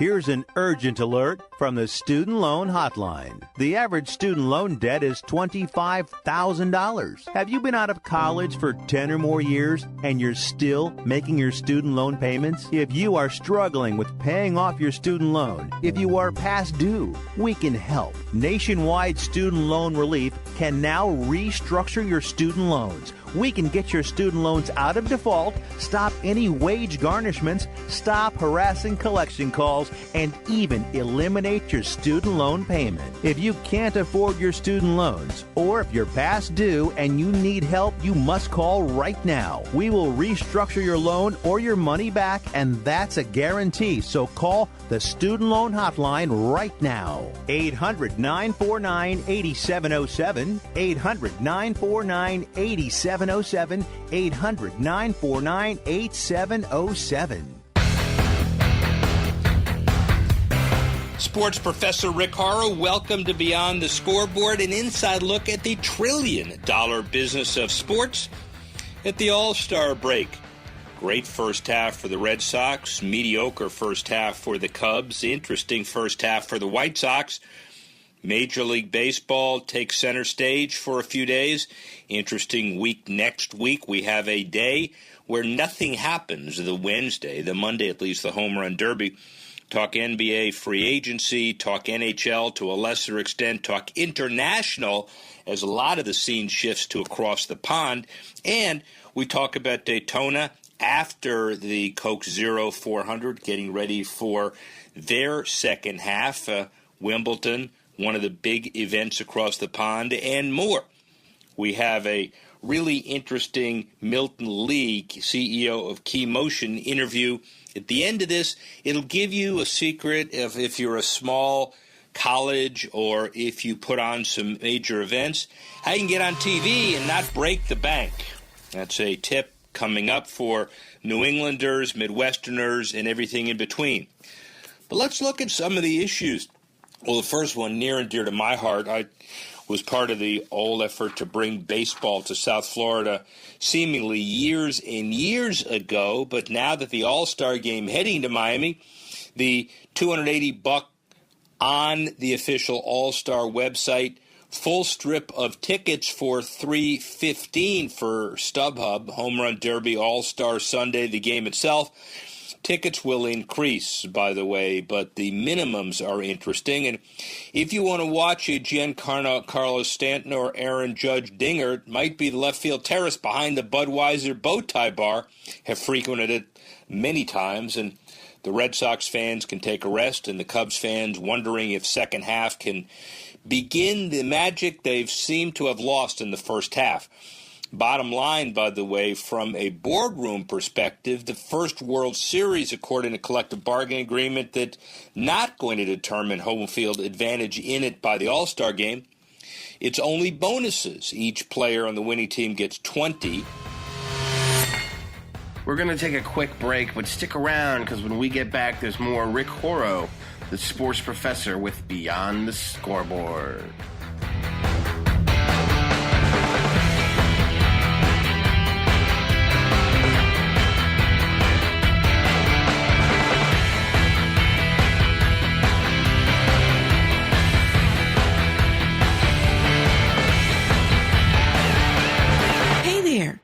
Here's an urgent alert from the Student Loan Hotline. The average student loan debt is $25,000. Have you been out of college for 10 or more years and you're still making your student loan payments? If you are struggling with paying off your student loan, if you are past due, we can help. Nationwide Student Loan Relief can now restructure your student loans. We can get your student loans out of default, stop any wage garnishments, stop harassing collection calls, and even eliminate your student loan payment. If you can't afford your student loans, or if you're past due and you need help, you must call right now. We will restructure your loan or your money back, and that's a guarantee. So call the Student Loan Hotline right now. 800-949-8707. 800-949-8707. 800-949-8707. Sports Professor Rick Horrow, welcome to Beyond the Scoreboard, an inside look at the trillion-dollar business of sports at the All-Star break. Great first half for the Red Sox, mediocre first half for the Cubs, interesting first half for the White Sox. Major League Baseball takes center stage for a few days. Interesting week next week. We have a day where nothing happens, the Wednesday, the Monday at least, the Home Run Derby. Talk NBA free agency, talk NHL to a lesser extent, talk international as a lot of the scene shifts to across the pond. And we talk about Daytona after the Coke Zero 400, getting ready for their second half. Wimbledon, one of the big events across the pond, and more. We have a really interesting Milton Lee, CEO of Key Motion, interview. At the end of this, it'll give you a secret if you're a small college or if you put on some major events, how you can get on TV and not break the bank. That's a tip coming up for New Englanders, Midwesterners, and everything in between. But let's look at some of the issues. Well, the first one, near and dear to my heart, I was part of the old effort to bring baseball to South Florida seemingly years and years ago. But now that the All-Star game heading to Miami, the $280 on the official All-Star website, full strip of tickets for $315 for StubHub, Home Run Derby, All-Star Sunday, the game itself. Tickets will increase, by the way, but the minimums are interesting. And if you want to watch a Giancarlo Stanton or Aaron Judge dinger, it might be the left field terrace behind the Budweiser Bow Tie Bar. Have frequented it many times, and the Red Sox fans can take a rest, and the Cubs fans wondering if second half can begin the magic they've seemed to have lost in the first half. Bottom line, by the way, from a boardroom perspective, the first World Series, according to collective bargaining agreement, that not going to determine home field advantage in it by the All-Star game. It's only bonuses. Each player on the winning team gets 20. We're going to take a quick break, but stick around because when we get back, there's more Rick Horrow, the sports professor, with Beyond the Scoreboard.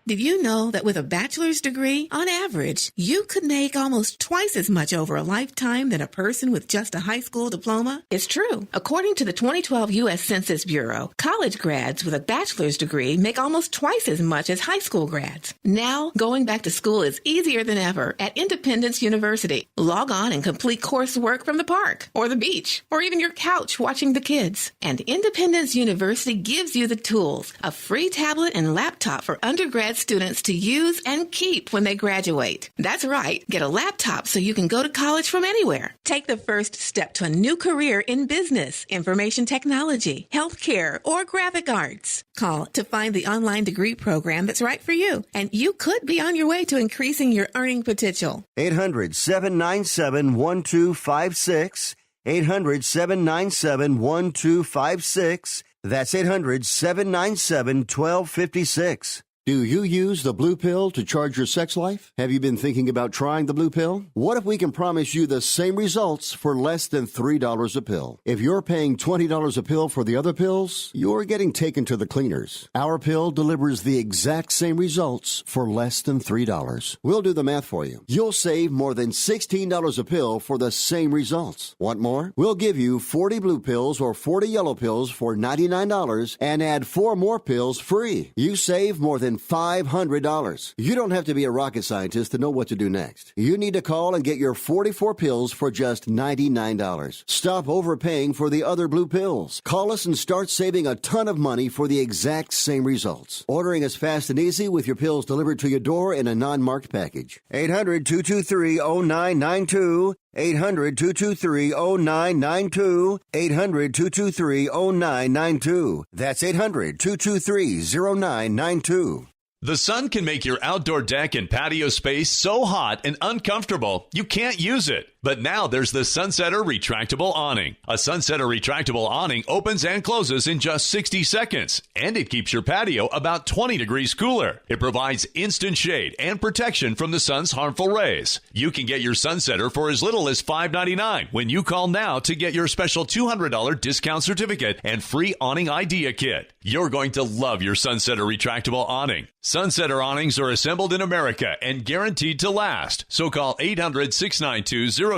Did you know that with a bachelor's degree, on average, you could make almost twice as much over a lifetime than a person with just a high school diploma? It's true. According to the 2012 U.S. Census Bureau, college grads with a bachelor's degree make almost twice as much as high school grads. Now, going back to school is easier than ever at Independence University. Log on and complete coursework from the park, or the beach, or even your couch watching the kids. And Independence University gives you the tools, a free tablet and laptop for undergrad students to use and keep when they graduate. That's right. Get a laptop so you can go to college from anywhere. Take the first step to a new career in business, information technology, healthcare, or graphic arts. Call to find the online degree program that's right for you, and you could be on your way to increasing your earning potential. 800-797-1256. 800-797-1256. That's 800-797-1256. Do you use the blue pill to charge your sex life? Have you been thinking about trying the blue pill? What if we can promise you the same results for less than $3 a pill? If you're paying $20 a pill for the other pills, you're getting taken to the cleaners. Our pill delivers the exact same results for less than $3. We'll do the math for you. You'll save more than $16 a pill for the same results. Want more? We'll give you 40 blue pills or 40 yellow pills for $99 and add 4 more pills free. You save more than $500. You don't have to be a rocket scientist to know what to do next. You need to call and get your 44 pills for just $99. Stop overpaying for the other blue pills. Call us and start saving a ton of money for the exact same results. Ordering is fast and easy with your pills delivered to your door in a non-marked package. 800-223-0992. 800-223-0992. 800-223-0992. That's 800-223-0992. The sun can make your outdoor deck and patio space so hot and uncomfortable you can't use it. But now there's the Sunsetter Retractable Awning. A Sunsetter Retractable Awning opens and closes in just 60 seconds, and it keeps your patio about 20 degrees cooler. It provides instant shade and protection from the sun's harmful rays. You can get your Sunsetter for as little as $5.99 when you call now to get your special $200 discount certificate and free awning idea kit. You're going to love your Sunsetter Retractable Awning. Sunsetter awnings are assembled in America and guaranteed to last. So call 800-692-0268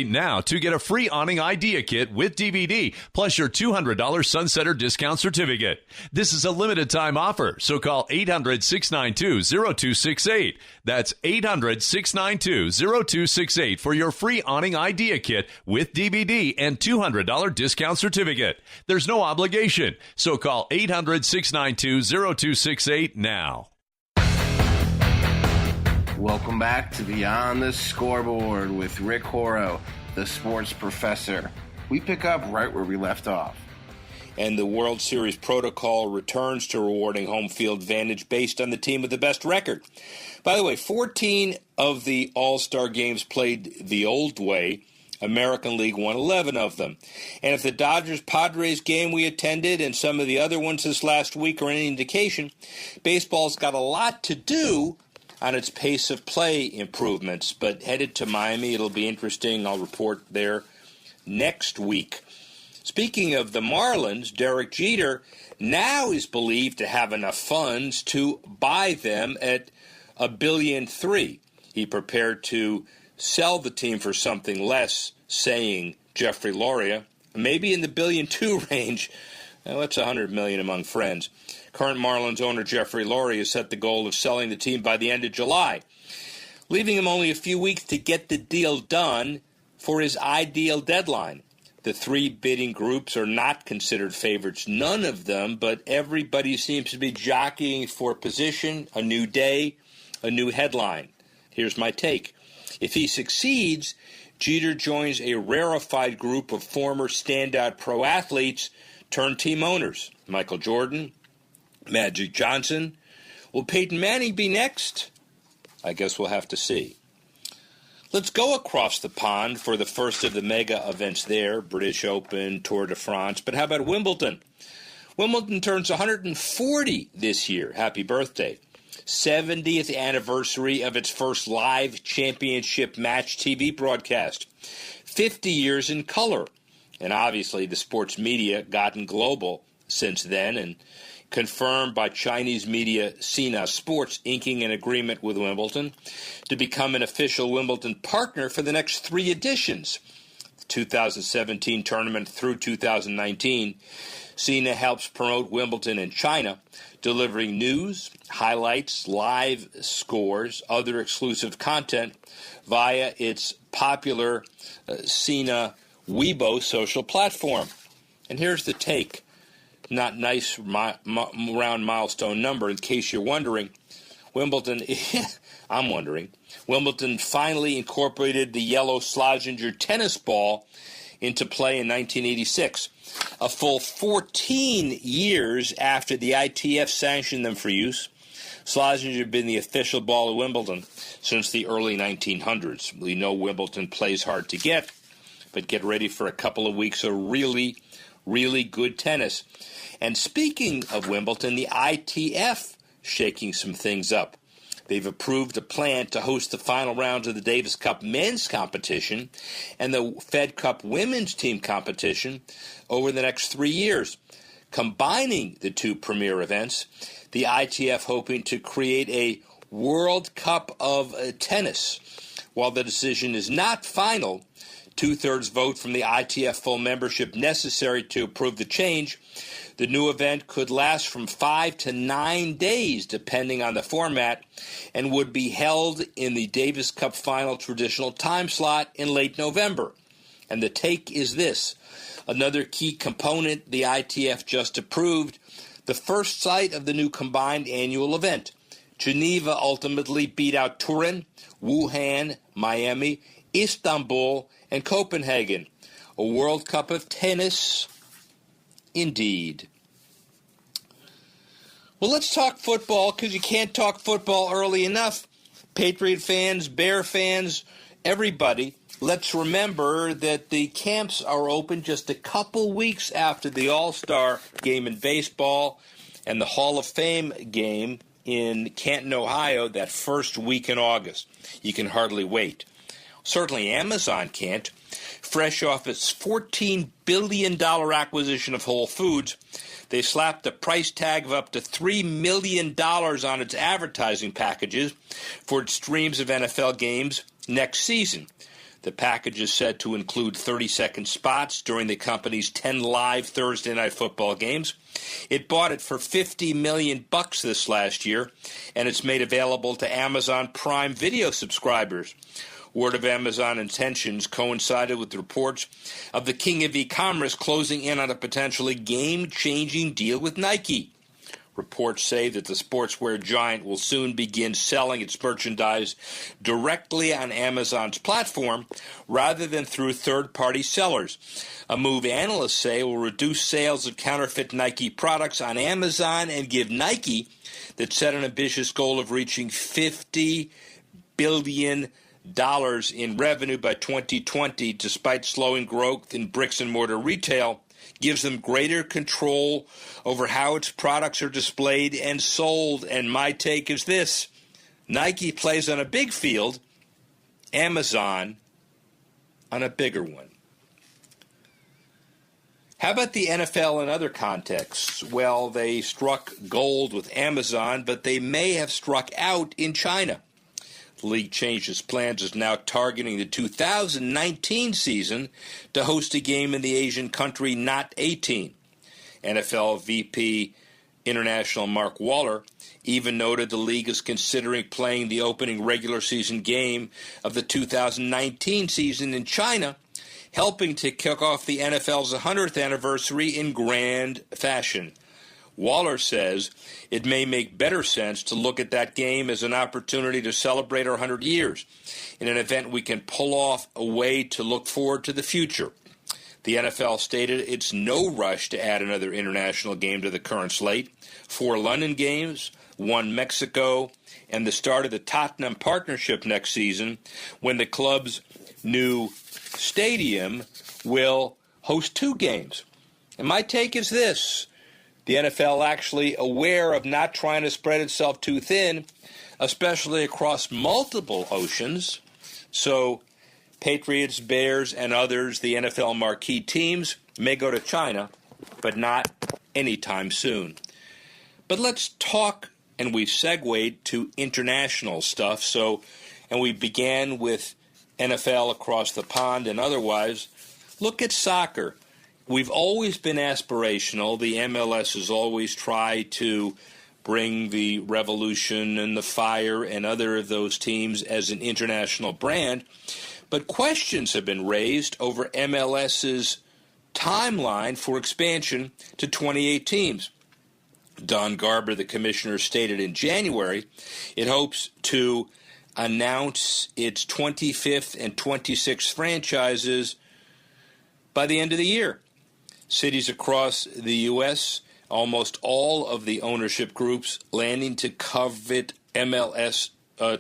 now to get a free awning idea kit with DVD plus your $200 Sunsetter discount certificate. This is a limited time offer, so call 800-692-0268. That's 800-692-0268 for your free awning idea kit with DVD and $200 discount certificate. There's no obligation, so call 800-692-0268 now. Welcome back to Beyond the Scoreboard with Rick Horrow, the sports professor. We pick up right where we left off. And the World Series protocol returns to rewarding home field advantage based on the team with the best record. By the way, 14 of the All-Star games played the old way. American League won 11 of them. And if the Dodgers-Padres game we attended and some of the other ones this last week are any indication, baseball's got a lot to do on its pace of play improvements. But headed to Miami, it'll be interesting. I'll report there next week. Speaking of the Marlins, Derek Jeter now is believed to have enough funds to buy them at $1.3 billion. He prepared to sell the team for something less, saying Jeffrey Loria, maybe in the $1.2 billion range. Well, that's $100 million among friends. Current Marlins owner Jeffrey Loria has set the goal of selling the team by the end of July, leaving him only a few weeks to get the deal done for his ideal deadline. The 3 bidding groups are not considered favorites, none of them, but everybody seems to be jockeying for position, a new day, a new headline. Here's my take. If he succeeds, Jeter joins a rarefied group of former standout pro athletes turned team owners. Michael Jordan, Magic Johnson. Will Peyton Manning be next? I guess we'll have to see. Let's go across the pond for the first of the mega events there, British Open, Tour de France. But how about Wimbledon? Wimbledon turns 140 this year. Happy birthday. 70th anniversary of its first live championship match TV broadcast. 50 years in color. And obviously the sports media gotten global since then, and confirmed by Chinese media Sina Sports inking an agreement with Wimbledon to become an official Wimbledon partner for the next 3 editions. The 2017 tournament through 2019. Sina helps promote Wimbledon in China, delivering news, highlights, live scores, other exclusive content via its popular Sina Weibo social platform. And here's the take. Not nice round milestone number, in case you're wondering. Wimbledon, I'm wondering. Wimbledon finally incorporated the yellow Slazenger tennis ball into play in 1986. A full 14 years after the ITF sanctioned them for use, Slazenger had been the official ball of Wimbledon since the early 1900s. We know Wimbledon plays hard to get, but get ready for a couple of weeks of really, really good tennis. And speaking of Wimbledon, the ITF shaking some things up. They've approved a plan to host the final rounds of the Davis Cup men's competition and the Fed Cup women's team competition over the next 3 years. Combining the two premier events, the ITF hoping to create a World Cup of tennis. While the decision is not final, 2/3 vote from the ITF full membership necessary to approve the change. The new event could last from 5 to 9 days, depending on the format, and would be held in the Davis Cup final traditional time slot in late November. And the take is this. Another key component the ITF just approved, the first site of the new combined annual event. Geneva ultimately beat out Turin, Wuhan, Miami, Istanbul, and Copenhagen. A World Cup of tennis, indeed. Well, let's talk football, because you can't talk football early enough. Patriot fans, Bear fans, everybody, let's remember that the camps are open just a couple weeks after the All-Star game in baseball and the Hall of Fame game in Canton, Ohio, that first week in August. You can hardly wait. Certainly Amazon can't. Fresh off its $14 billion acquisition of Whole Foods, they slapped a price tag of up to $3 million on its advertising packages for its streams of NFL games next season. The package is said to include 30-second spots during the company's 10 live Thursday night football games. It bought it for $50 million this last year, and it's made available to Amazon Prime Video subscribers. Word of Amazon intentions coincided with reports of the king of e-commerce closing in on a potentially game-changing deal with Nike. Reports say that the sportswear giant will soon begin selling its merchandise directly on Amazon's platform rather than through third-party sellers, a move analysts say will reduce sales of counterfeit Nike products on Amazon and give Nike, that set an ambitious goal of reaching $50 billion in revenue by 2020, despite slowing growth in bricks-and-mortar retail, gives them greater control over how its products are displayed and sold. And my take is this. Nike plays on a big field, Amazon on a bigger one. How about the NFL in other contexts? Well, they struck gold with Amazon, but they may have struck out in China. The league changed its plans, is now targeting the 2019 season to host a game in the Asian country not 18. NFL VP International Mark Waller even noted the league is considering playing the opening regular season game of the 2019 season in China, helping to kick off the NFL's 100th anniversary in grand fashion. Waller says it may make better sense to look at that game as an opportunity to celebrate our 100 years in an event we can pull off a way to look forward to the future. The NFL stated it's no rush to add another international game to the current slate. 4 London games, 1 Mexico, and the start of the Tottenham partnership next season, when the club's new stadium will host 2 games. And my take is this. The NFL actually aware of not trying to spread itself too thin, especially across multiple oceans. So Patriots, Bears, and others, the NFL marquee teams, may go to China, but not anytime soon. But let's talk, and we've segued to international stuff. And we began with NFL across the pond and otherwise. Look at soccer. We've always been aspirational. The MLS has always tried to bring the Revolution and the Fire and other of those teams as an international brand. But questions have been raised over MLS's timeline for expansion to 28 teams. Don Garber, the commissioner, stated in January it hopes to announce its 25th and 26th franchises by the end of the year. Cities across the U.S., almost all of the ownership groups landing to covet MLS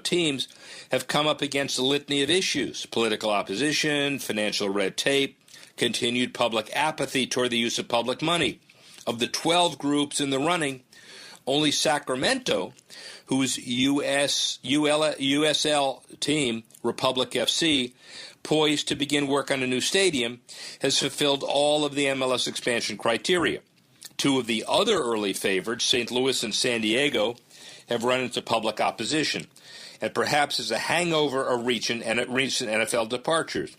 teams have come up against a litany of issues: political opposition, financial red tape, continued public apathy toward the use of public money. Of the 12 groups in the running, Only Sacramento, whose USL team, Republic FC, poised to begin work on a new stadium, has fulfilled all of the MLS expansion criteria. Two of the other early favorites, St. Louis and San Diego, have run into public opposition, and perhaps as a hangover of recent NFL departures.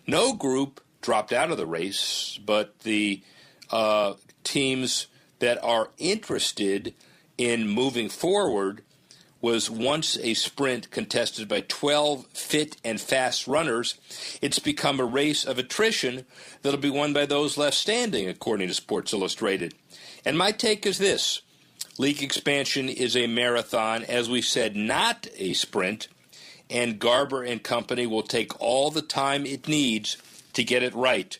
No group dropped out of the race, but the teams that are interested in moving forward was once a sprint contested by 12 fit and fast runners. It's become a race of attrition that'll be won by those left standing, according to Sports Illustrated. And my take is this. League expansion is a marathon, as we said, not a sprint, and Garber and company will take all the time it needs to get it right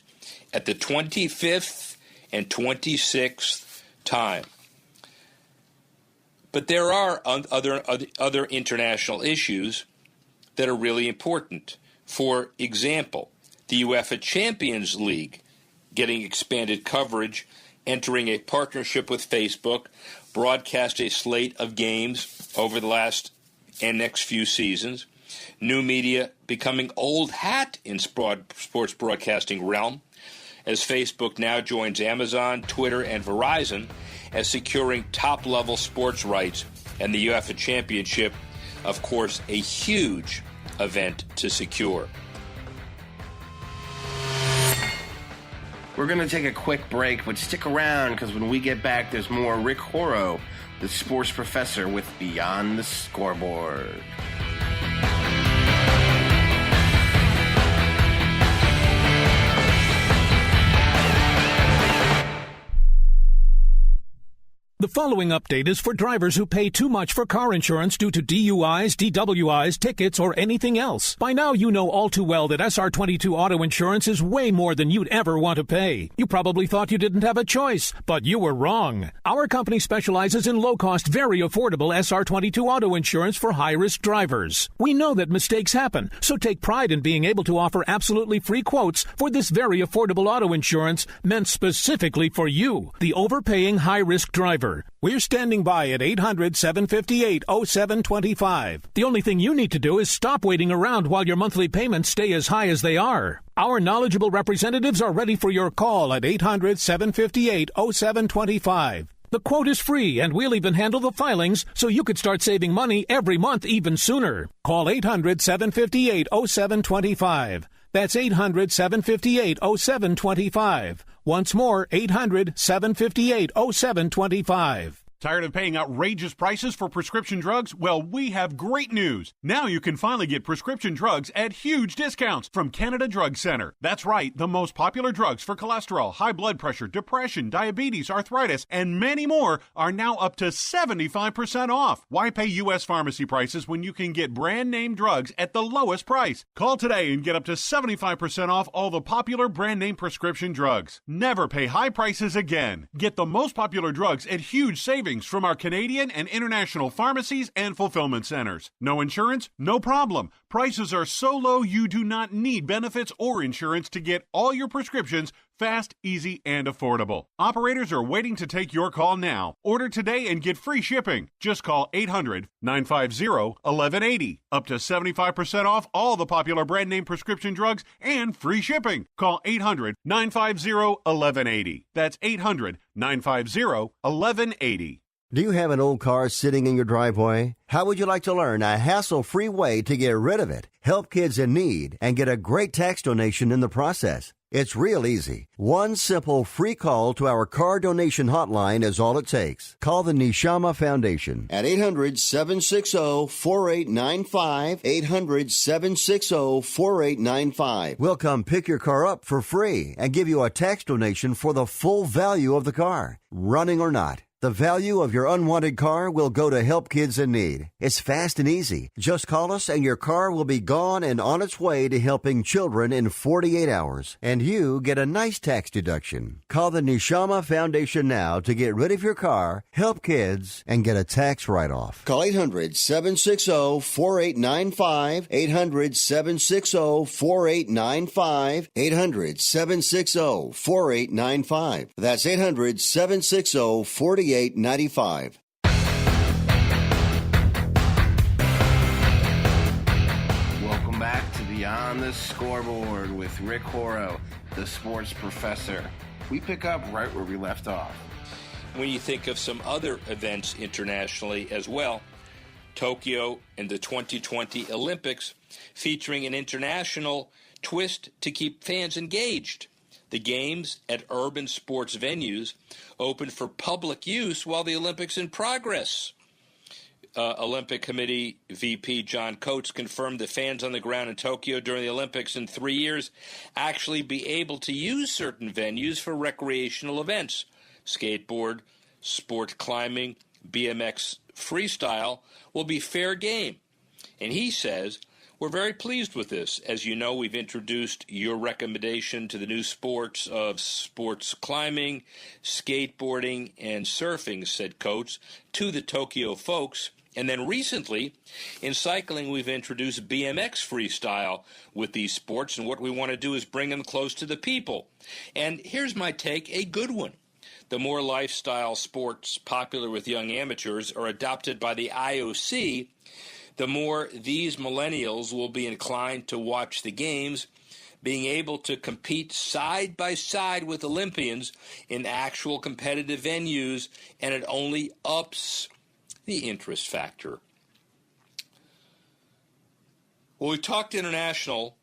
at the 25th and 26th time. But there are other international issues that are really important. For example, the UEFA Champions League getting expanded coverage, entering a partnership with Facebook, broadcast a slate of games over the last and next few seasons, new media becoming old hat in sports broadcasting realm, as Facebook now joins Amazon, Twitter, and Verizon as securing top-level sports rights, and the UEFA Championship, of course, a huge event to secure. We're going to take a quick break, but stick around because when we get back, there's more Rick Horrow, the sports professor, with Beyond the Scoreboard. The following update is for drivers who pay too much for car insurance due to DUIs, DWIs, tickets, or anything else. By now, you know all too well that SR22 auto insurance is way more than you'd ever want to pay. You probably thought you didn't have a choice, but you were wrong. Our company specializes in low-cost, very affordable SR22 auto insurance for high-risk drivers. We know that mistakes happen, so take pride in being able to offer absolutely free quotes for this very affordable auto insurance meant specifically for you, the overpaying high-risk driver. We're standing by at 800-758-0725. The only thing you need to do is stop waiting around while your monthly payments stay as high as they are. Our knowledgeable representatives are ready for your call at 800-758-0725. The quote is free, and we'll even handle the filings so you could start saving money every month even sooner. Call 800-758-0725. That's 800-758-0725. Once more, 800-758-0725. Tired of paying outrageous prices for prescription drugs? Well, we have great news. Now you can finally get prescription drugs at huge discounts from Canada Drug Center. That's right, the most popular drugs for cholesterol, high blood pressure, depression, diabetes, arthritis, and many more are now up to 75% off. Why pay U.S. pharmacy prices when you can get brand name drugs at the lowest price? Call today and get up to 75% off all the popular brand name prescription drugs. Never pay high prices again. Get the most popular drugs at huge savings from our Canadian and international pharmacies and fulfillment centers. No insurance? No problem. Prices are so low you do not need benefits or insurance to get all your prescriptions fast, easy, and affordable. Operators are waiting to take your call now. Order today and get free shipping. Just call 800-950-1180. Up to 75% off all the popular brand name prescription drugs and free shipping. Call 800-950-1180. That's 800-950-1180. Do you have an old car sitting in your driveway? How would you like to learn a hassle-free way to get rid of it, help kids in need, and get a great tax donation in the process? It's real easy. One simple free call to our car donation hotline is all it takes. Call the Neshama Foundation at 800-760-4895, 800-760-4895. We'll come pick your car up for free and give you a tax donation for the full value of the car, running or not. The value of your unwanted car will go to help kids in need. It's fast and easy. Just call us and your car will be gone and on its way to helping children in 48 hours. And you get a nice tax deduction. Call the Neshama Foundation now to get rid of your car, help kids, and get a tax write-off. Call 800-760-4895, 800-760-4895, 800-760-4895. That's 800-760-4895. Beyond the Scoreboard with Rick Horrow, the sports professor. We pick up right where we left off. When you think of some other events internationally as well, Tokyo and the 2020 Olympics featuring an international twist to keep fans engaged. The games at urban sports venues open for public use while the Olympics in progress. Olympic Committee VP John Coates confirmed that fans on the ground in Tokyo during the Olympics in 3 years actually be able to use certain venues for recreational events. Skateboard, sport climbing, BMX freestyle will be fair game. And he says, we're very pleased with this. As you know, we've introduced your recommendation to the new sports of sports climbing, skateboarding, and surfing, said Coates, to the Tokyo folks. And then recently, in cycling, we've introduced BMX freestyle with these sports, and what we want to do is bring them close to the people. And here's my take, a good one. The more lifestyle sports popular with young amateurs are adopted by the IOC, the more these millennials will be inclined to watch the games, being able to compete side by side with Olympians in actual competitive venues, and it only ups the interest factor. Well, we talked international.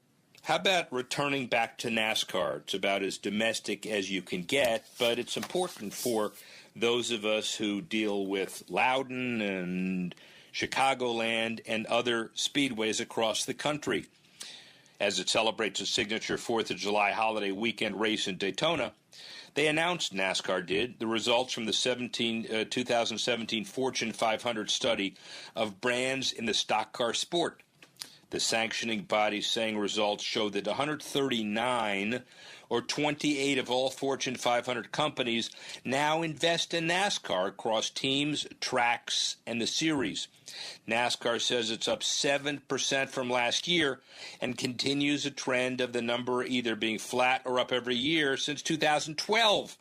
How about returning back to NASCAR? It's about as domestic as you can get, but it's important for those of us who deal with Loudon and Chicagoland and other speedways across the country. As it celebrates its signature 4th of July holiday weekend race in Daytona, they announced, NASCAR did, the results from the 2017 Fortune 500 study of brands in the stock car sport. The sanctioning body saying results show that 139, or 28 of all Fortune 500 companies, now invest in NASCAR across teams, tracks, and the series. NASCAR says it's up 7% from last year and continues a trend of the number either being flat or up every year since 2012.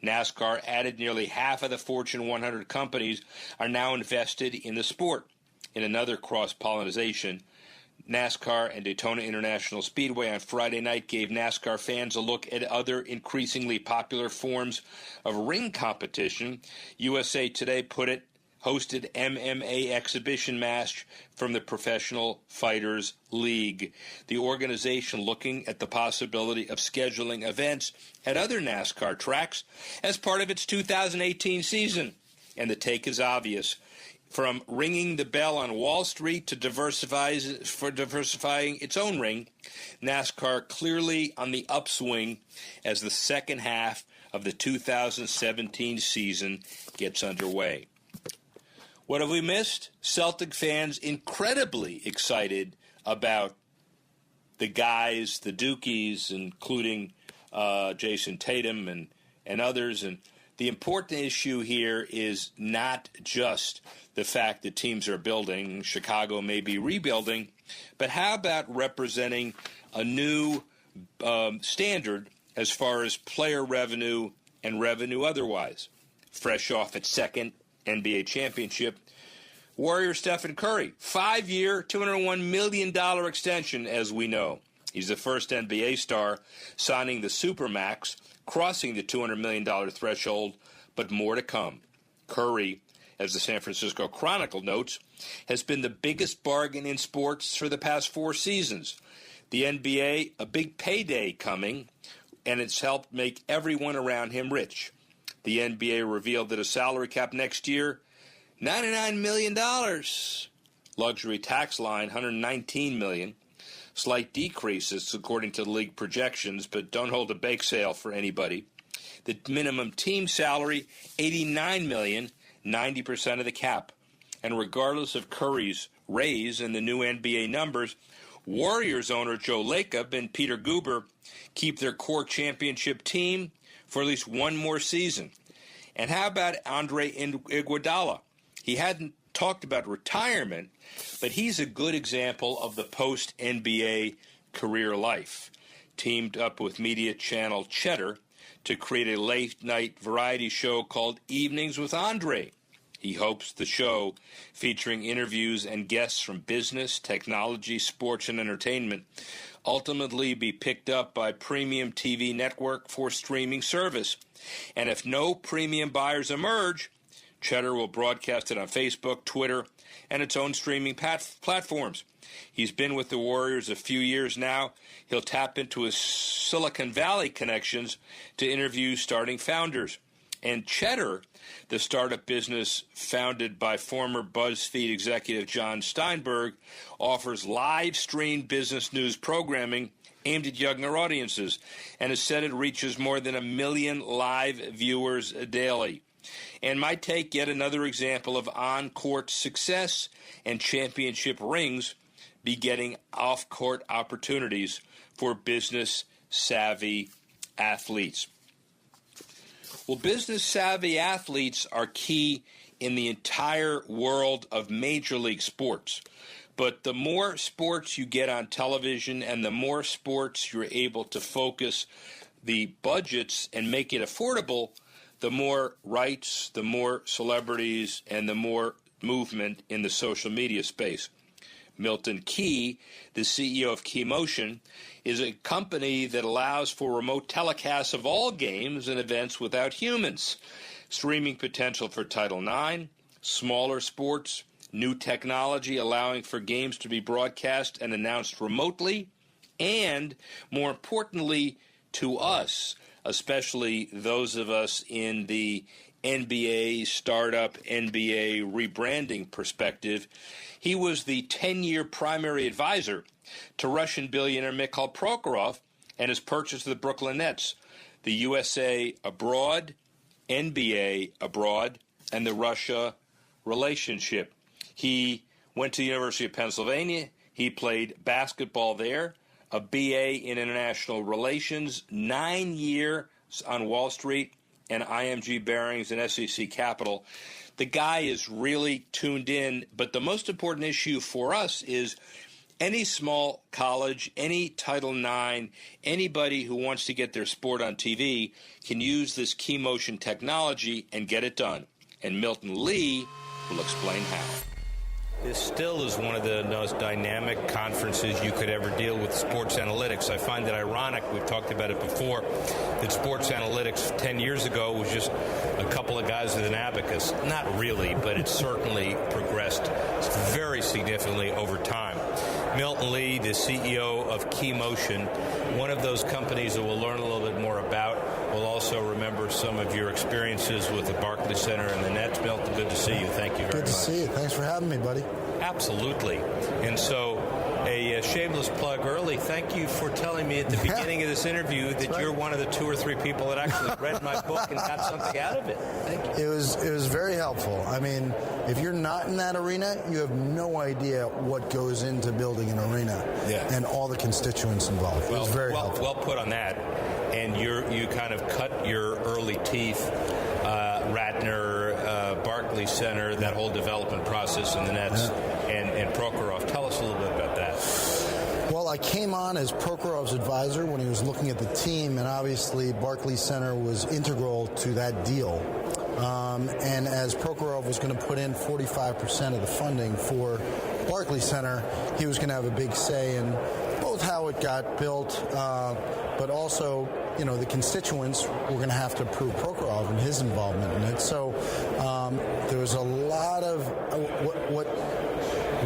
NASCAR added nearly half of the Fortune 100 companies are now invested in the sport. In another cross-pollination, NASCAR and Daytona International Speedway on Friday night gave NASCAR fans a look at other increasingly popular forms of ring competition. USA Today put it, hosted MMA exhibition match from the Professional Fighters League. The organization looking at the possibility of scheduling events at other NASCAR tracks as part of its 2018 season. And the take is obvious. From ringing the bell on Wall Street to diversifying its own ring, NASCAR clearly on the upswing as the second half of the 2017 season gets underway. What have we missed? Celtic fans incredibly excited about the guys, the Dukies, including Jason Tatum and others. And the important issue here is not just the fact that teams are building, Chicago may be rebuilding, but how about representing a new standard as far as player revenue and revenue otherwise? Fresh off its second NBA championship, Warrior Stephen Curry, 5-year, $201 million extension, as we know. He's the first NBA star signing the Supermax, crossing the $200 million threshold, but more to come. Curry, as the San Francisco Chronicle notes, has been the biggest bargain in sports for the past 4 seasons. The NBA, a big payday coming, and it's helped make everyone around him rich. The NBA revealed that a salary cap next year, $99 million. Luxury tax line, $119 million. Slight decreases according to the league projections, but don't hold a bake sale for anybody. The minimum team salary, $89 million, 90% of the cap. And regardless of Curry's raise and the new NBA numbers, Warriors owner Joe Lacob and Peter Guber keep their core championship team for at least one more season. And how about Andre Iguodala? He hadn't talked about retirement, but he's a good example of the post-NBA career life. Teamed up with media channel Cheddar to create a late-night variety show called Evenings with Andre. He hopes the show, featuring interviews and guests from business, technology, sports, and entertainment, ultimately be picked up by premium TV network for streaming service. And if no premium buyers emerge, Cheddar will broadcast it on Facebook, Twitter, and its own streaming platforms. He's been with the Warriors a few years now. He'll tap into his Silicon Valley connections to interview starting founders. And Cheddar, the startup business founded by former BuzzFeed executive John Steinberg, offers live-streamed business news programming aimed at younger audiences, and has said it reaches more than 1 million live viewers daily. And might take yet another example of on-court success and championship rings begetting off-court opportunities for business-savvy athletes. Well, business-savvy athletes are key in the entire world of Major League sports. But the more sports you get on television and the more sports you're able to focus the budgets and make it affordable, the more rights, the more celebrities, and the more movement in the social media space. Milton Key, the CEO of Key Motion, is a company that allows for remote telecasts of all games and events without humans. Streaming potential for Title IX, smaller sports, new technology allowing for games to be broadcast and announced remotely, and, more importantly, to us, especially those of us in the NBA startup, NBA rebranding perspective. He was the 10-year primary advisor to Russian billionaire Mikhail Prokhorov and his purchase of the Brooklyn Nets, the USA abroad, NBA abroad, and the Russia relationship. He went to the University of Pennsylvania. He played basketball there, a BA in international relations, 9 years on Wall Street and IMG Barings and SEC Capital. The guy is really tuned in, but the most important issue for us is any small college, any Title IX, anybody who wants to get their sport on TV can use this Key Motion technology and get it done. And Milton Lee will explain how. This still is one of the most dynamic conferences you could ever deal with sports analytics. I find it ironic, we've talked about it before, that sports analytics 10 years ago was just a couple of guys with an abacus. Not really, but it's certainly progressed very significantly over time. Milton Lee, the CEO of Key Motion, one of those companies that we'll learn a little bit more about. We'll also remember some of your experiences with the Barclays Center and the Nets. Milton, good to see you. Thank you very much. Good to see you. Thanks for having me, buddy. Absolutely. And so, a shameless plug early. Thank you for telling me at the beginning of this interview that you're one of the 2 or 3 people that actually read my book and got something out of it. Thank you. It was very helpful. I mean, if you're not in that arena, you have no idea what goes into building an arena and all the constituents involved. It was very helpful. Well put on that. And you kind of cut your early teeth, Ratner, Barclays Center, that whole development process in the Nets, and Prokhorov. Tell us a little bit about that. Well, I came on as Prokhorov's advisor when he was looking at the team, and obviously Barclays Center was integral to that deal. And as Prokhorov was going to put in 45% of the funding for Barclays Center, he was going to have a big say in both how it got built, but also, the constituents were going to have to approve Prokhorov and his involvement in it. So there was a lot of what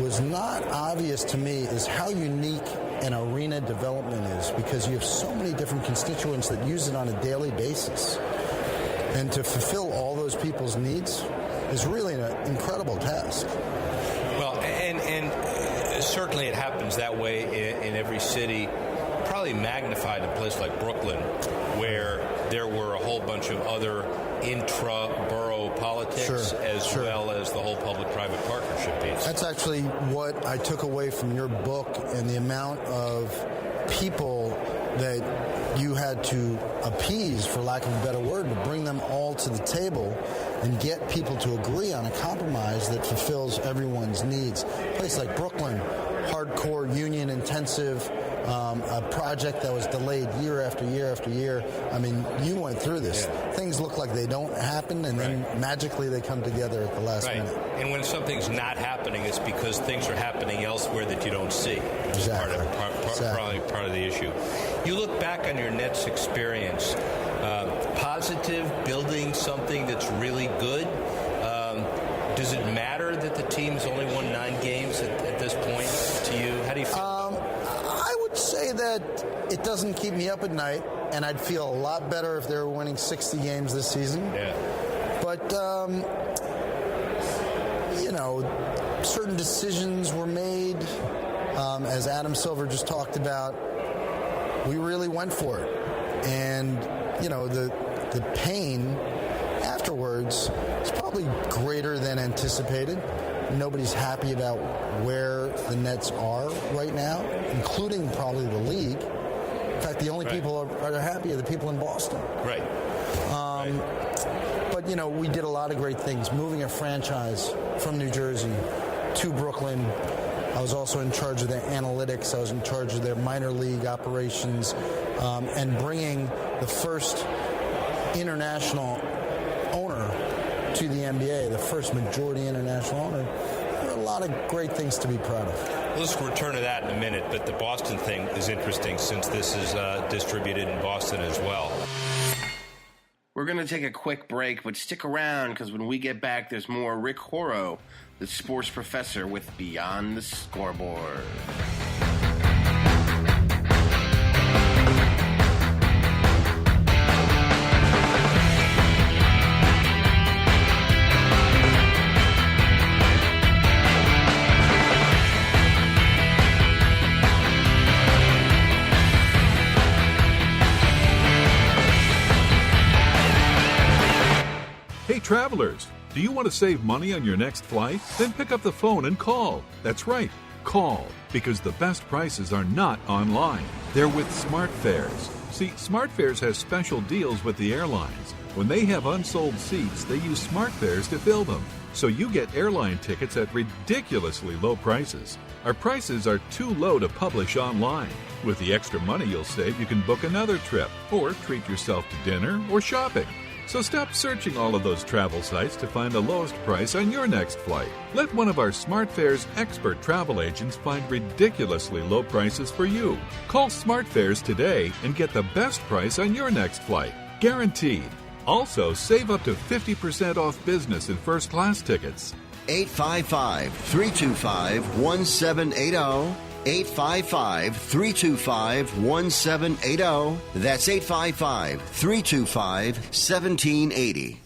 was not obvious to me is how unique an arena development is, because you have so many different constituents that use it on a daily basis. And to fulfill all those people's needs is really an incredible task. Well, and certainly it happens that way in every city, probably magnified in a place like Brooklyn, where there were a whole bunch of other intra-borough politics well as the whole public-private partnership piece. That's actually what I took away from your book, and the amount of people that you had to appease, for lack of a better word, to bring them all to the table and get people to agree on a compromise that fulfills everyone's needs. A place like Brooklyn, hardcore, union-intensive, a project that was delayed year after year after year. I mean, you went through this. Yeah. Things look like they don't happen, and then magically they come together at the last minute. And when something's not happening, it's because things are happening elsewhere that you don't see. Exactly. Probably part of the issue. You look back on your Nets experience, positive, building something that's really good. Does it matter that the team's only won 9 games at this point to you? How do you feel? I would say that it doesn't keep me up at night, and I'd feel a lot better if they were winning 60 games this season. Yeah. But, certain decisions were made. As Adam Silver just talked about, we really went for it. And, the pain afterwards is probably greater than anticipated. Nobody's happy about where the Nets are right now, including probably the league. In fact, the only people that are happy are the people in Boston. Right. But, we did a lot of great things. Moving a franchise from New Jersey to Brooklyn. I was also in charge of their analytics. I was in charge of their minor league operations, and bringing the first international owner to the NBA, the first majority international owner. There are a lot of great things to be proud of. Well, let's return to that in a minute, but the Boston thing is interesting since this is distributed in Boston as well. We're going to take a quick break, but stick around because when we get back, there's more Rick Horrow, the sports professor with Beyond the Scoreboard. Hey travelers, do you want to save money on your next flight? Then pick up the phone and call. That's right, call, because the best prices are not online. They're with SmartFares. See, SmartFares has special deals with the airlines. When they have unsold seats, they use SmartFares to fill them. So you get airline tickets at ridiculously low prices. Our prices are too low to publish online. With the extra money you'll save, you can book another trip or treat yourself to dinner or shopping. So stop searching all of those travel sites to find the lowest price on your next flight. Let one of our SmartFares expert travel agents find ridiculously low prices for you. Call SmartFares today and get the best price on your next flight. Guaranteed. Also, save up to 50% off business and first class tickets. 855-325-1780. 855-325-1780. That's 855-325-1780.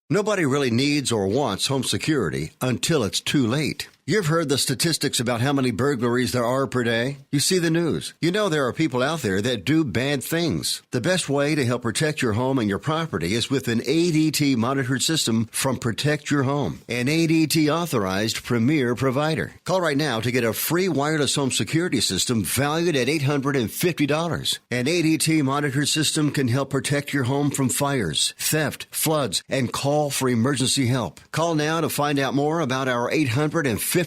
Nobody really needs or wants home security until it's too late. You've heard the statistics about how many burglaries there are per day. You see the news. You know there are people out there that do bad things. The best way to help protect your home and your property is with an ADT monitored system from Protect Your Home, an ADT authorized premier provider. Call right now to get a free wireless home security system valued at $850. An ADT monitored system can help protect your home from fires, theft, floods, and call for emergency help. Call now to find out more about our $850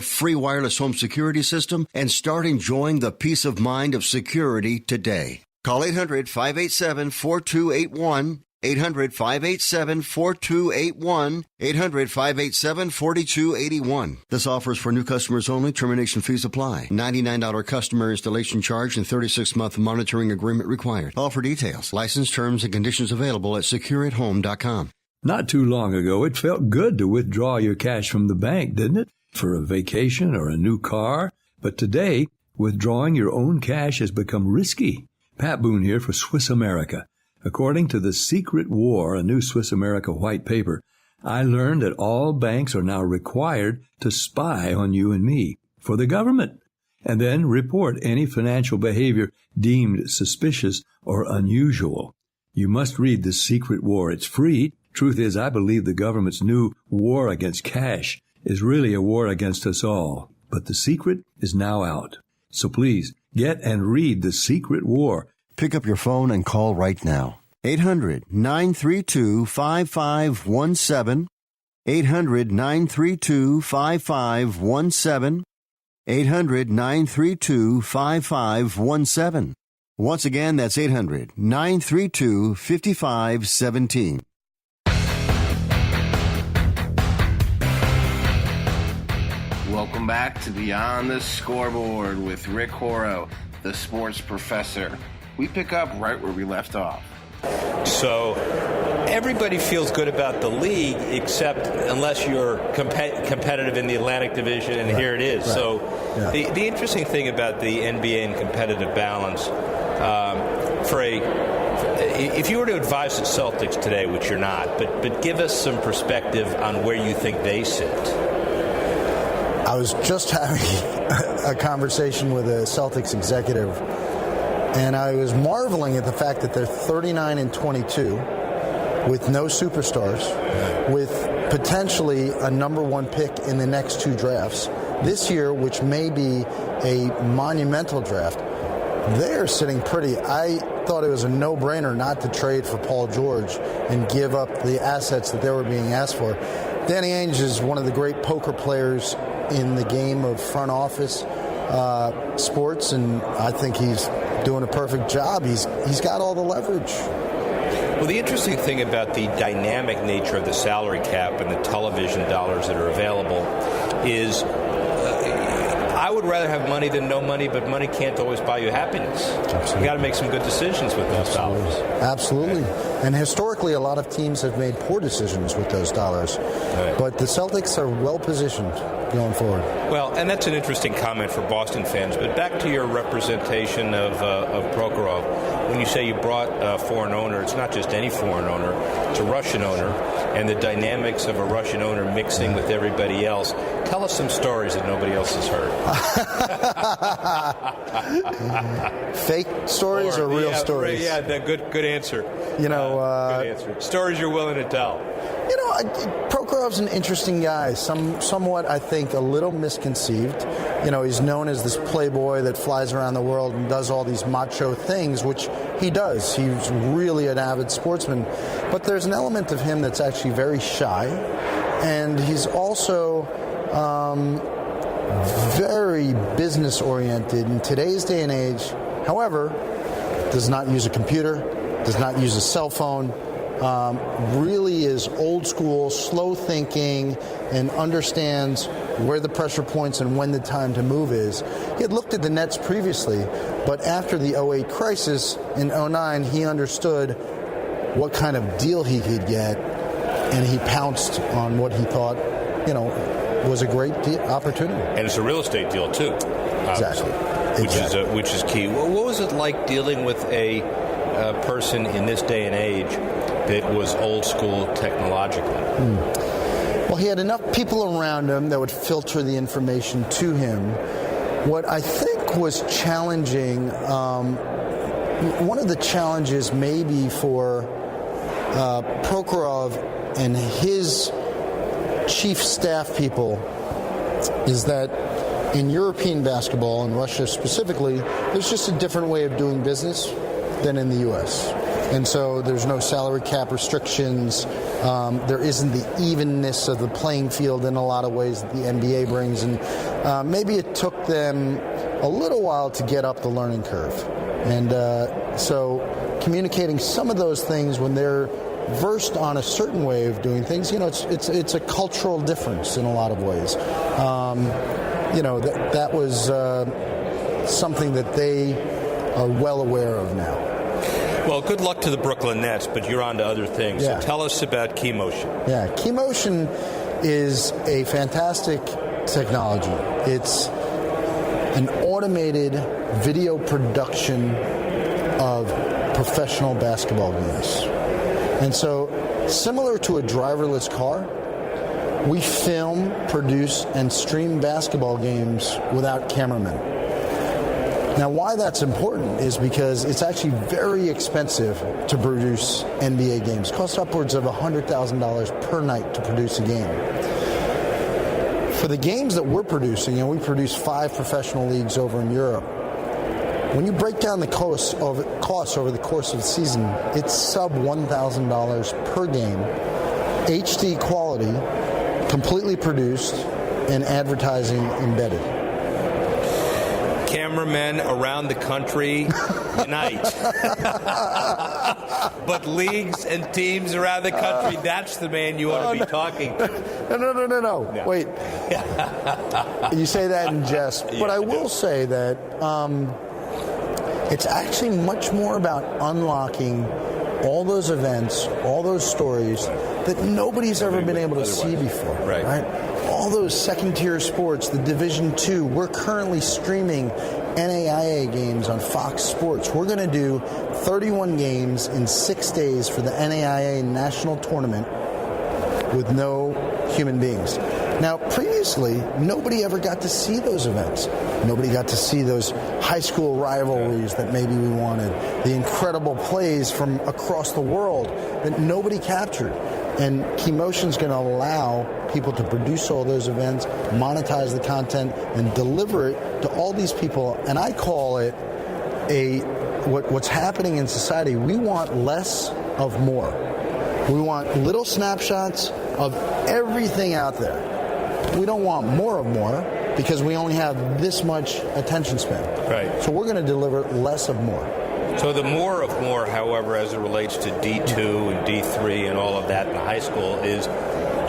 free wireless home security system and start enjoying the peace of mind of security today. Call 800-587-4281, 800-587-4281, 800-587-4281. This offer is for new customers only. Termination fees apply. $99 customer installation charge and 36-month monitoring agreement required. All for details. License terms and conditions available at secureathome.com. Not too long ago, it felt good to withdraw your cash from the bank, didn't it? For a vacation or a new car. But today, withdrawing your own cash has become risky. Pat Boone here for Swiss America. According to The Secret War, a new Swiss America white paper, I learned that all banks are now required to spy on you and me for the government, and then report any financial behavior deemed suspicious or unusual. You must read The Secret War. It's free. Truth is, I believe the government's new war against cash is really a war against us all. But the secret is now out. So please, get and read The Secret War. Pick up your phone and call right now. 800-932-5517. 800-932-5517. 800-932-5517. Once again, that's 800-932-5517. Welcome back to Beyond the Scoreboard with Rick Horrow, the sports professor. We pick up right where we left off. So everybody feels good about the league, except unless you're competitive in the Atlantic Division, and here it is. Right. So the interesting thing about the NBA and competitive balance, if you were to advise the Celtics today, which you're not, but give us some perspective on where you think they sit. I was just having a conversation with a Celtics executive, and I was marveling at the fact that they're 39-22 with no superstars, with potentially a number one pick in the next two drafts. This year, which may be a monumental draft, they're sitting pretty. I thought it was a no-brainer not to trade for Paul George and give up the assets that they were being asked for. Danny Ainge is one of the great poker players in the game of front office sports, and I think he's doing a perfect job. He's got all the leverage. Well, the interesting thing about the dynamic nature of the salary cap and the television dollars that are available is I would rather have money than no money, but money can't always buy you happiness. Absolutely. You got to make some good decisions with those dollars. Absolutely. And historically, a lot of teams have made poor decisions with those dollars. Right. But the Celtics are well positioned going forward. Well, and that's an interesting comment for Boston fans. But back to your representation of Prokhorov. When you say you brought a foreign owner, it's not just any foreign owner. It's a Russian owner. And the dynamics of a Russian owner mixing with everybody else. Tell us some stories that nobody else has heard. Fake stories or real stories? Yeah, good answer. You know, good answer. Stories you're willing to tell. You know, Prokhorov's an interesting guy. Somewhat, I think, a little misconceived. You know, he's known as this playboy that flies around the world and does all these macho things, which he does. He's really an avid sportsman. But there's an element of him that's actually very shy. And he's also very business-oriented in today's day and age. However, does not use a computer, does not use a cell phone, really is old school, slow thinking, and understands where the pressure points and when the time to move is. He had looked at the Nets previously, but after the 2008 crisis in 2009, he understood what kind of deal he could get, and he pounced on what he thought, you know, was a great opportunity. And it's a real estate deal, too. Exactly. Which is key. Well, what was it like dealing with a person in this day and age that was old school technologically? Well, he had enough people around him that would filter the information to him. What I think was challenging, one of the challenges maybe for Prokhorov and his chief staff people is that in European basketball, and Russia specifically, there's just a different way of doing business than in the U.S. And so there's no salary cap restrictions. There isn't the evenness of the playing field in a lot of ways that the NBA brings. And maybe it took them a little while to get up the learning curve. And so communicating some of those things when they're versed on a certain way of doing things, you know, it's a cultural difference in a lot of ways. You know, that was something that they are well aware of now. Well, good luck to the Brooklyn Nets, but you're on to other things. Yeah. So tell us about KeyMotion. Yeah, KeyMotion is a fantastic technology. It's an automated video production of professional basketball games. And so, similar to a driverless car, we film, produce, and stream basketball games without cameramen. Now, why that's important is because it's actually very expensive to produce NBA games. It costs upwards of $100,000 per night to produce a game. For the games that we're producing, and we produce 5 professional leagues over in Europe, when you break down the costs over the course of the season, it's sub $1,000 per game, HD quality, completely produced, and advertising embedded. cameramen around the country unite. But leagues and teams around the country, that's the man you ought to be talking to. No. Wait. You say that in jest. But I will say that it's actually much more about unlocking all those events, all those stories that nobody's ever been able to see before. Right? All those second-tier sports, the Division II. We're currently streaming NAIA games on Fox Sports. We're going to do 31 games in 6 days for the NAIA National Tournament with no human beings. Now, previously, nobody ever got to see those events. Nobody got to see those high school rivalries that maybe we wanted, the incredible plays from across the world that nobody captured. And Keymotion's going to allow people to produce all those events, monetize the content, and deliver it to all these people. And I call it what's happening in society. We want less of more. We want little snapshots of everything out there. We don't want more of more because we only have this much attention span. Right. So we're going to deliver less of more. So the more of more, however, as it relates to D2 and D3 and all of that in high school is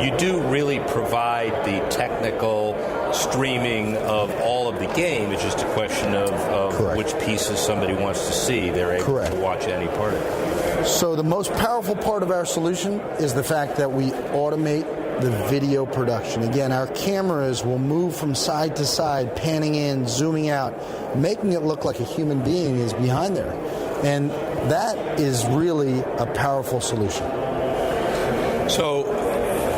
you do really provide the technical streaming of all of the game. It's just a question of which pieces somebody wants to see. They're able to watch any part of it. So the most powerful part of our solution is the fact that we automate the video production. Again, our cameras will move from side to side, panning in, zooming out, making it look like a human being is behind there. And that is really a powerful solution. So,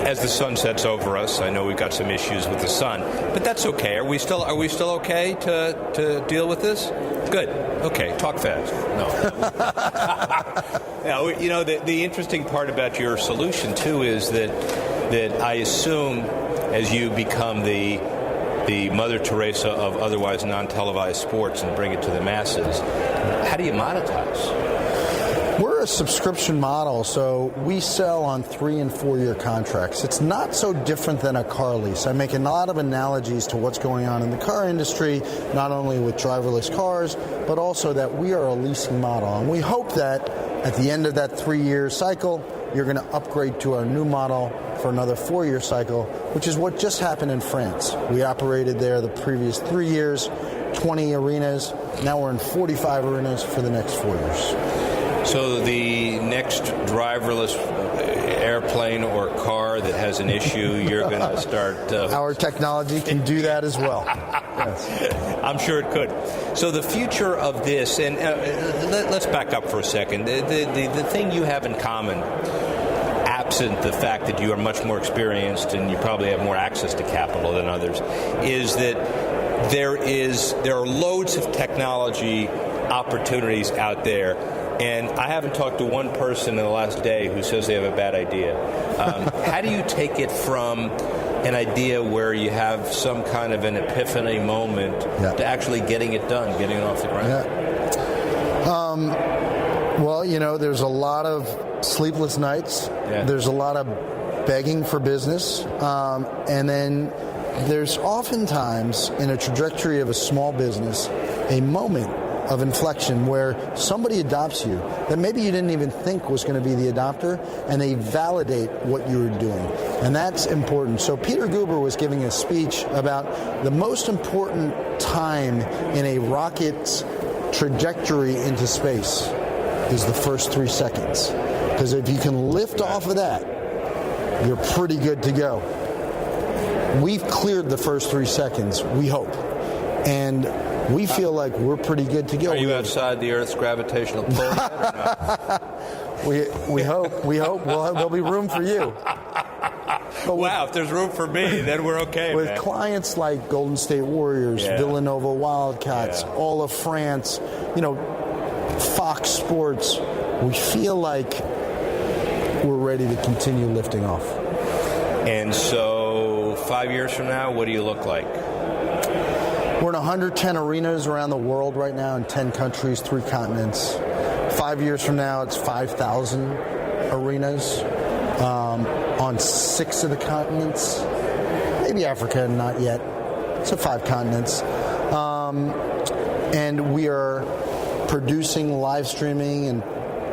as the sun sets over us, I know we've got some issues with the sun, but that's okay. Are we still okay to deal with this? Good. Okay. Talk fast. No. Now, you know, the interesting part about your solution too is that I assume as you become the Mother Teresa of otherwise non-televised sports and bring it to the masses, how do you monetize? We're a subscription model, so we sell on 3- and 4-year contracts. It's not so different than a car lease. I make a lot of analogies to what's going on in the car industry, not only with driverless cars, but also that we are a leasing model. And we hope that at the end of that 3-year cycle, you're going to upgrade to our new model for another 4-year cycle, which is what just happened in France. We operated there the previous 3 years, 20 arenas. Now we're in 45 arenas for the next 4 years. So the next driverless airplane or car that has an issue, you're going to start... Our technology can do that as well. Yes. I'm sure it could. So the future of this, and let's back up for a second. The thing you have in common, absent the fact that you are much more experienced and you probably have more access to capital than others, is that there are loads of technology opportunities out there. And I haven't talked to one person in the last day who says they have a bad idea. How do you take it from an idea where you have some kind of an epiphany moment to actually getting it done, getting it off the ground? Well, you know, there's a lot of sleepless nights. There's a lot of begging for business. And then there's oftentimes in a trajectory of a small business a moment of inflection where somebody adopts you that maybe you didn't even think was going to be the adopter, and they validate what you were doing. And that's important. So Peter Guber was giving a speech about the most important time in a rocket's trajectory into space is the first 3 seconds. Because if you can lift off of that, you're pretty good to go. We've cleared the first 3 seconds, we hope. And we feel like we're pretty good to go. Are you outside the Earth's gravitational pull yet or not? We hope. There'll be room for you. Wow, if there's room for me, then we're okay. With clients like Golden State Warriors, Villanova Wildcats, all of France, you know, Fox Sports, we feel like we're ready to continue lifting off. And so 5 years from now, what do you look like? We're in 110 arenas around the world right now in 10 countries, 3 continents. 5 years from now, it's 5,000 arenas on 6 of the continents. Maybe Africa, not yet. So 5 continents. And we are producing, live streaming, and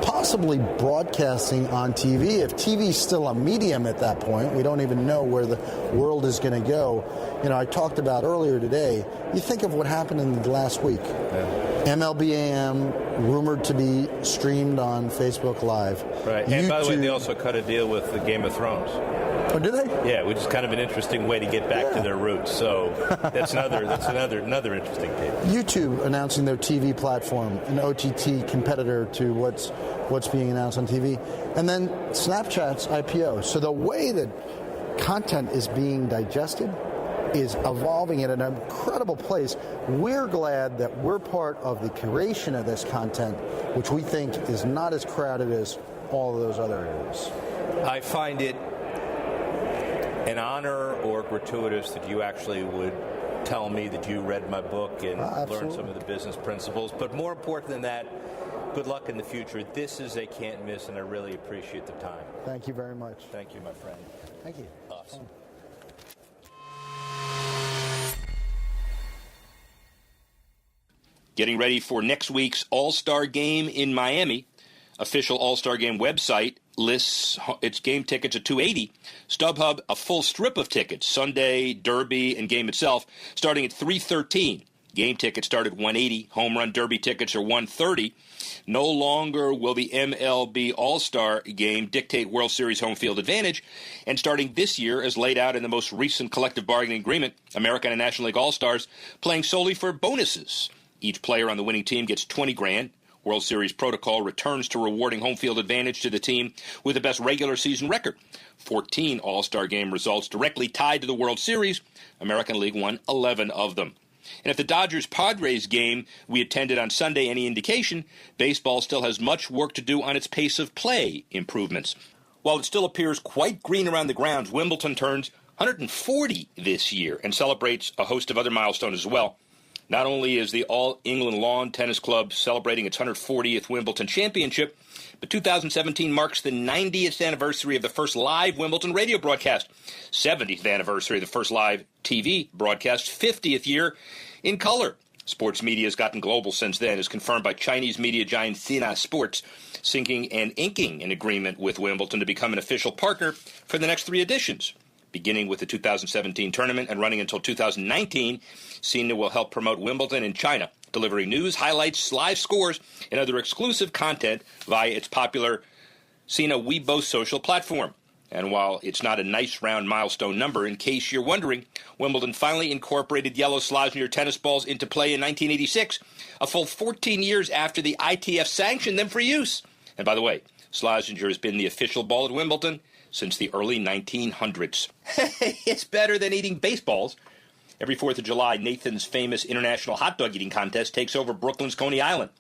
possibly broadcasting on TV. If TV is still a medium at that point, we don't even know where the world is going to go. I talked about earlier today, you think of what happened in the last week. Yeah. MLB AM, rumored to be streamed on Facebook Live. Right. And by the way, they also cut a deal with the Game of Thrones. Oh, did they? Yeah, which is kind of an interesting way to get back to their roots. So that's another interesting tape. YouTube announcing their TV platform, an OTT competitor to what's being announced on TV, and then Snapchat's IPO. So the way that content is being digested is evolving at an incredible place. We're glad that we're part of the curation of this content, which we think is not as crowded as all of those other areas. I find it an honor or gratuitous that you actually would tell me that you read my book and learned some of the business principles. But more important than that, good luck in the future. This is a can't miss, and I really appreciate the time. Thank you very much. Thank you, my friend. Thank you. Awesome. Getting ready for next week's All-Star Game in Miami. Official All-Star Game website lists its game tickets at $280. StubHub, a full strip of tickets, Sunday, Derby, and game itself, starting at $313. Game tickets start at $180. Home Run Derby tickets are $130. No longer will the MLB All-Star Game dictate World Series home field advantage. And starting this year, as laid out in the most recent collective bargaining agreement, American and National League All-Stars playing solely for bonuses. Each player on the winning team gets $20,000. World Series protocol returns to rewarding home field advantage to the team with the best regular season record. 14 All-Star Game results directly tied to the World Series. American League won 11 of them. And if the Dodgers-Padres game we attended on Sunday any indication, baseball still has much work to do on its pace of play improvements. While it still appears quite green around the grounds, Wimbledon turns 140 this year and celebrates a host of other milestones as well. Not only is the All England Lawn Tennis Club celebrating its 140th Wimbledon Championship, but 2017 marks the 90th anniversary of the first live Wimbledon radio broadcast, 70th anniversary of the first live TV broadcast, 50th year in color. Sports media has gotten global since then, as confirmed by Chinese media giant Sina Sports, syncing and inking an agreement with Wimbledon to become an official partner for the next 3 editions. Beginning with the 2017 tournament and running until 2019, Sina will help promote Wimbledon in China, delivering news, highlights, live scores, and other exclusive content via its popular Sina Weibo social platform. And while it's not a nice round milestone number, in case you're wondering, Wimbledon finally incorporated yellow Slazenger tennis balls into play in 1986, a full 14 years after the ITF sanctioned them for use. And by the way, Slazenger has been the official ball at Wimbledon since the early 1900s. It's better than eating baseballs. Every 4th of July, Nathan's famous international hot dog eating contest takes over Brooklyn's Coney Island.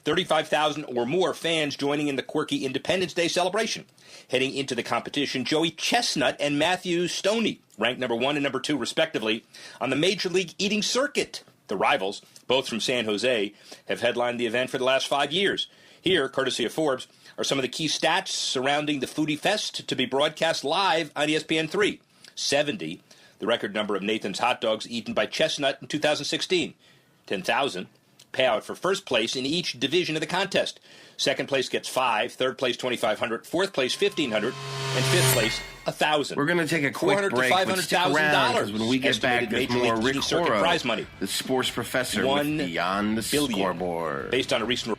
35,000 or more fans joining in the quirky Independence Day celebration. Heading into the competition, Joey Chestnut and Matthew Stoney, ranked number 1 and number 2 respectively, on the Major League eating circuit. The rivals, both from San Jose, have headlined the event for the last 5 years. Here, courtesy of Forbes, are some of the key stats surrounding the Foodie Fest to be broadcast live on ESPN3. 70, the record number of Nathan's hot dogs eaten by Chestnut in 2016. 10,000, payout for first place in each division of the contest. Second place gets $5, third place $2,500, fourth place $1,500, and fifth place $1,000. We're going to take a quick break, but stick around, because when we get back, there's more Rick Horrow, prize money. The sports professor with Beyond the Scoreboard. Based on a recent...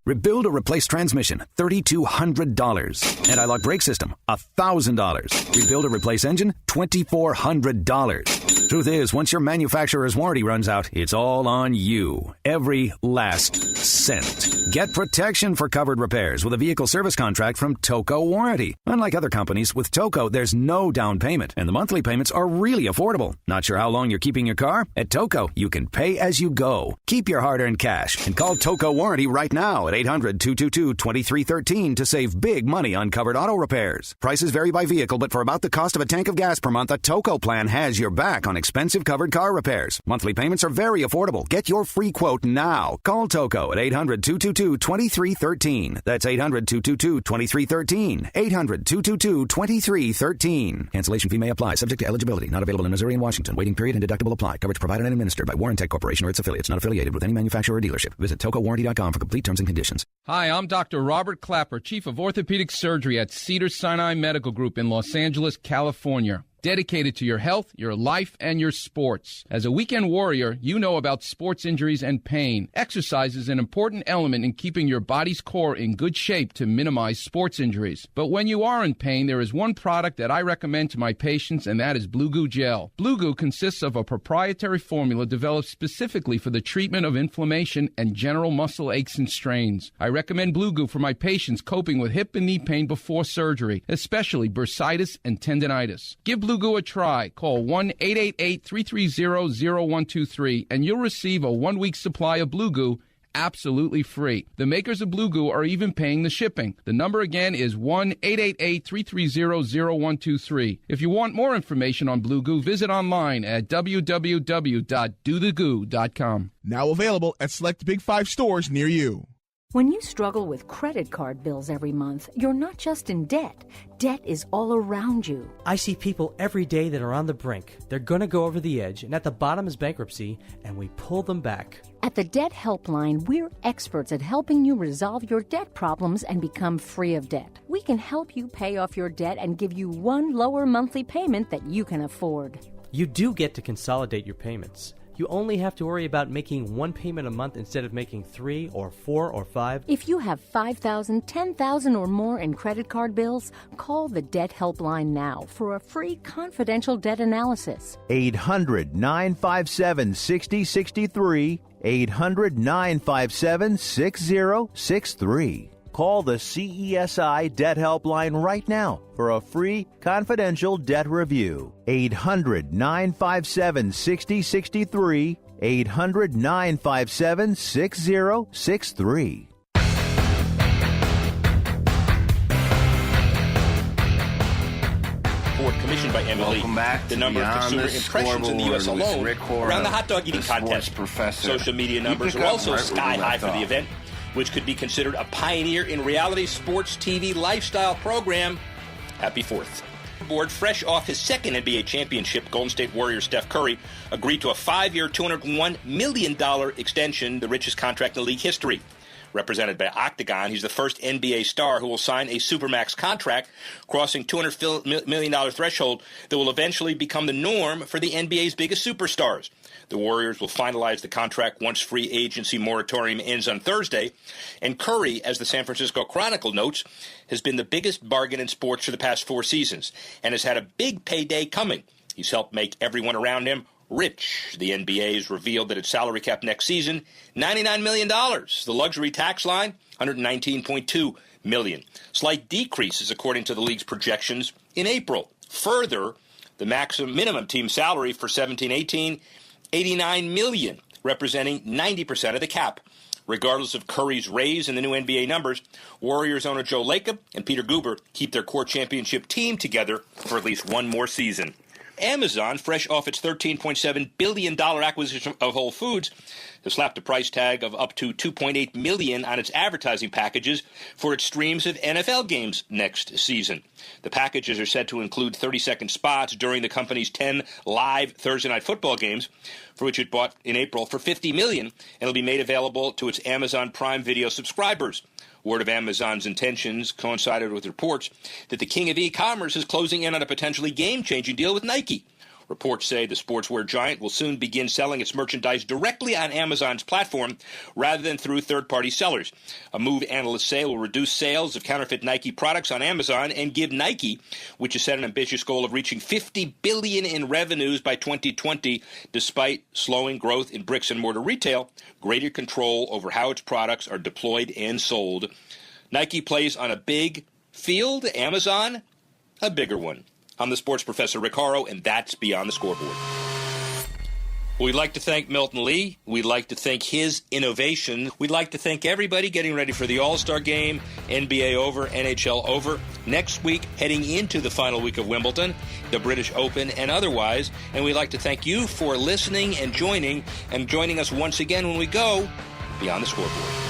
Rebuild or replace transmission, $3,200. Anti-lock brake system, $1,000. Rebuild or replace engine, $2,400. Truth is, once your manufacturer's warranty runs out, it's all on you. Every last cent. Get protection for covered repairs with a vehicle service contract from Toco Warranty. Unlike other companies, with Toco, there's no down payment, and the monthly payments are really affordable. Not sure how long you're keeping your car? At Toco, you can pay as you go. Keep your hard-earned cash and call Toco Warranty right now at 800-222-2313 to save big money on covered auto repairs. Prices vary by vehicle, but for about the cost of a tank of gas per month, a Toco plan has your back on expensive covered car repairs. Monthly payments are very affordable. Get your free quote now. Call Toco at 800-222-2313. That's 800-222-2313. 800-222-2313. Cancellation fee may apply, subject to eligibility. Not available in Missouri and Washington. Waiting period and deductible apply. Coverage provided and administered by Warrantech Corporation or its affiliates. Not affiliated with any manufacturer or dealership. Visit TocoWarranty.com for complete terms and conditions. Hi, I'm Dr. Robert Clapper, Chief of Orthopedic Surgery at Cedars-Sinai Medical Group in Los Angeles, California. Dedicated to your health, your life, and your sports. As a weekend warrior, you know about sports injuries and pain. Exercise is an important element in keeping your body's core in good shape to minimize sports injuries. But when you are in pain, there is one product that I recommend to my patients, and that is Blue Goo Gel. Blue Goo consists of a proprietary formula developed specifically for the treatment of inflammation and general muscle aches and strains. I recommend Blue Goo for my patients coping with hip and knee pain before surgery, especially bursitis and tendinitis. Give Blue Goo a try. Call 1-888-330-0123 and you'll receive a 1-week supply of Blue Goo absolutely free. The makers of Blue Goo are even paying the shipping. The number again is 1-888-330-0123. If you want more information on Blue Goo, visit online at www.dothegoo.com. Now available at select Big 5 stores near you. When you struggle with credit card bills every month, you're not just in debt. Debt is all around you. I see people every day that are on the brink. They're going to go over the edge, and at the bottom is bankruptcy, and we pull them back. At the Debt Helpline, we're experts at helping you resolve your debt problems and become free of debt. We can help you pay off your debt and give you one lower monthly payment that you can afford. You do get to consolidate your payments. You only have to worry about making one payment a month instead of making 3 or 4 or 5. If you have $5,000, $10,000 or more in credit card bills, call the Debt Helpline now for a free confidential debt analysis. 800-957-6063. 800-957-6063. Call the CESI Debt Helpline right now for a free confidential debt review. 800-957-6063. 800-957-6063. Commissioned by Emily. Welcome back the to number of consumer impressions in the U.S. alone around the hot dog eating contest. Social media numbers are also sky high for the event, which could be considered a pioneer in reality sports TV lifestyle program. Happy 4th. Board, fresh off his second NBA championship, Golden State Warriors Steph Curry agreed to a 5-year, $201 million extension, the richest contract in league history. Represented by Octagon, he's the first NBA star who will sign a Supermax contract, crossing $200 million threshold that will eventually become the norm for the NBA's biggest superstars. The Warriors will finalize the contract once free agency moratorium ends on Thursday. And Curry, as the San Francisco Chronicle notes, has been the biggest bargain in sports for the past 4 seasons and has had a big payday coming. He's helped make everyone around him rich. The NBA has revealed that its salary cap next season, $99 million. The luxury tax line, $119.2 million. Slight decreases according to the league's projections in April. Further, the minimum team salary for 17-18, $89 million, representing 90% of the cap. Regardless of Curry's raise in the new NBA numbers, Warriors owner Joe Lacob and Peter Guber keep their core championship team together for at least one more season. Amazon, fresh off its $13.7 billion acquisition of Whole Foods, has slapped a price tag of up to $2.8 million on its advertising packages for its streams of NFL games next season. The packages are said to include 30-second spots during the company's 10 live Thursday night football games, for which it bought in April for $50 million, and it'll be made available to its Amazon Prime Video subscribers. Word of Amazon's intentions coincided with reports that the king of e-commerce is closing in on a potentially game-changing deal with Nike. Reports say the sportswear giant will soon begin selling its merchandise directly on Amazon's platform rather than through third-party sellers. A move analysts say will reduce sales of counterfeit Nike products on Amazon and give Nike, which has set an ambitious goal of reaching $50 billion in revenues by 2020, despite slowing growth in bricks-and-mortar retail, greater control over how its products are deployed and sold. Nike plays on a big field, Amazon, a bigger one. I'm the sports professor, Rick Horrow, and that's Beyond the Scoreboard. We'd like to thank Milton Lee. We'd like to thank his innovation. We'd like to thank everybody getting ready for the All-Star Game, NBA over, NHL over. Next week, heading into the final week of Wimbledon, the British Open, and otherwise. And we'd like to thank you for listening and joining us once again when we go Beyond the Scoreboard.